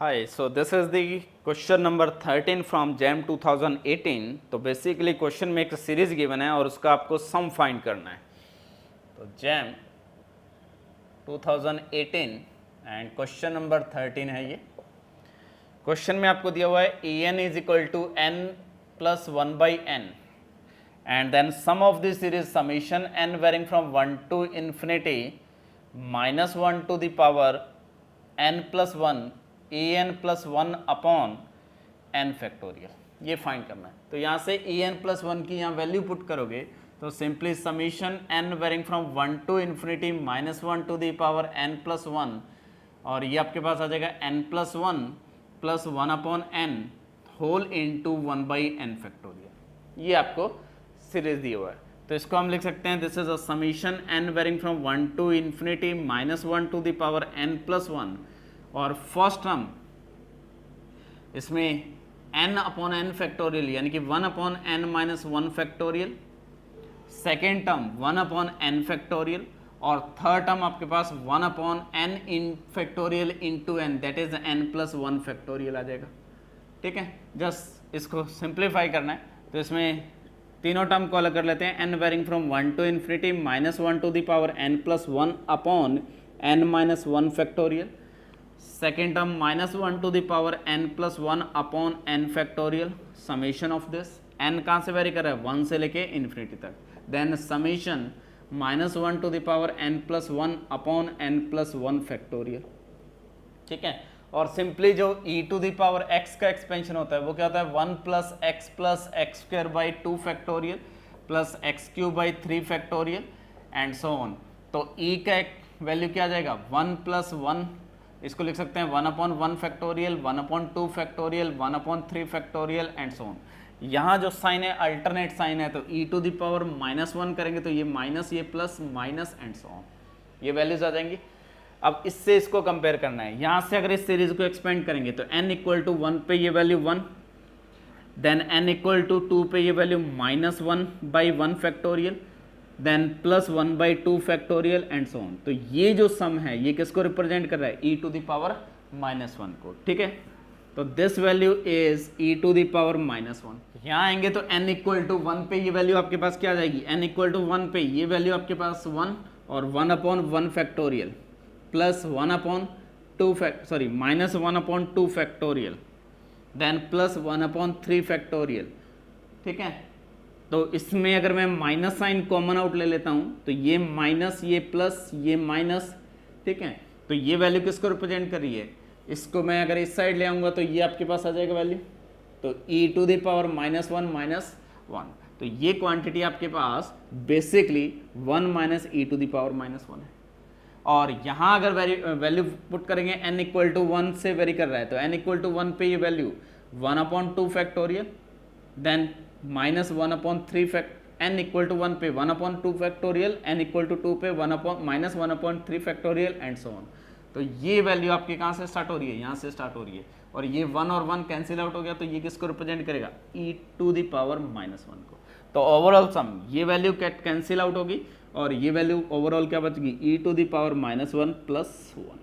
Hi, so this is the question number 13 from JAM 2018. तो basically question में एक series given है और उसका आपको सम फाइंड करना है। तो JAM 2018 एंड क्वेश्चन नंबर 13 है ये। क्वेश्चन में आपको दिया हुआ है En is equal to n plus 1 by n and then sum of the series summation n varying from 1 to infinity minus 1 to the power n plus 1 en plus 1 upon n factorial, ये find करना है। तो यहाँ से en plus 1 की यहाँ value put करोगे तो simply summation n varying from 1 to infinity minus 1 to the power n plus 1 और ये आपके पास आ जाएगा n plus 1 upon n whole into 1 by n factorial. ये आपको सीरीज दिया हुआ है, तो इसको हम लिख सकते हैं this is a summation n varying from 1 to infinity minus 1 to the power n plus 1 और फर्स्ट टर्म इसमें n अपॉन n फैक्टोरियल यानी कि 1 upon n minus 1 factorial, second term 1 upon n factorial और थर्ड टर्म आपके पास 1 upon n इन factorial into n that is n plus 1 factorial आ जाएगा। ठीक है, जस्ट इसको सिंप्लीफाई करना है तो इसमें तीनों टर्म को अलग कर लेते हैं। n varying from 1 to infinity minus 1 to the power n plus 1 upon n minus 1 factorial, second term minus 1 to the power n plus 1 upon n factorial, summation of this n कहाँ से very कर रहा है 1 से लेके infinity तक, then summation minus 1 to the power n plus 1 upon n plus 1 factorial. ठीक है, और सिंपली जो e to the power x का एक्सपेंशन होता है वो क्या होता है 1 plus x square by 2 factorial plus x cube by 3 factorial and so on. तो e का एक वैल्यू क्या आ जाएगा 1 प्लस 1, इसको लिख सकते हैं 1 upon 1 factorial 1 upon 2 factorial 1 upon 3 factorial and so on. यहाँ जो साइन है अल्टरनेट साइन है तो e to the power minus 1 करेंगे तो ये माइनस ये plus minus and so on, ये वैल्यूज आ जाएंगी। अब इससे इसको कंपेयर करना है, यहाँ से अगर इस सीरीज को एक्सपेंड करेंगे तो n इक्वल टू 1 पे ये value 1, then n equal to 2 पे ये value minus 1 by 1 factorial, then plus 1 by 2 factorial and so on. तो ये जो सम है ये किसको रिप्रेजेंट कर रहा है e to the power minus 1 को। ठीक है, तो this value is e to the power minus 1। यहाँ आएंगे तो n इक्वल टू 1 पे ये वैल्यू आपके पास क्या आ जाएगी n इक्वल टू 1 पे ये वैल्यू आपके पास 1 और 1 upon 1 factorial plus 1 upon 2 minus 1 upon 2 factorial, then plus 1 upon 3 factorial. ठीक है, तो इसमें अगर मैं माइनस साइन कॉमन आउट ले लेता हूं तो ये माइनस ये प्लस ये माइनस। ठीक है, तो ये वैल्यू किसको रिप्रेजेंट कर रही है, इसको मैं अगर इस साइड ले आऊंगा तो ये आपके पास आ जाएगा वैल्यू, तो e to the power minus 1, तो ये क्वांटिटी आपके पास basically 1 minus e to the power minus 1 है। और यहाँ अगर वैल्यू पुट करेंगे n इक्वल टू 1 से वेरी कर रहा है तो n इक्वल टू 1 पे ये value 1 upon 2 factorial, then minus 1 upon 3 fact n equal to 1 पे 1 upon 2 factorial, n equal to 2 पे 1 upon minus 1 upon 3 factorial and so on. तो ये वैल्यू आपके कहाँ से स्टार्ट हो रही है, यहाँ से स्टार्ट हो रही है और ये 1 और 1 कैंसिल आउट हो गया तो ये किसको रिप्रेजेंट करेगा e to the power minus 1 को। तो ओवरऑल सम ये वैल्यू कैंसिल आउट होगी और ये वैल्यू ओवरऑल क्या बचेगी e to the power minus 1 plus 1।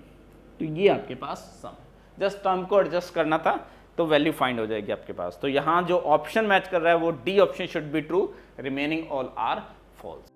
तो ये आपके पास सम, जस्ट टर्म को एडजस्ट करना था तो वैल्यू फाइंड हो जाएगी आपके पास। तो यहाँ जो ऑप्शन मैच कर रहा है वो D option should be true, remaining all are false.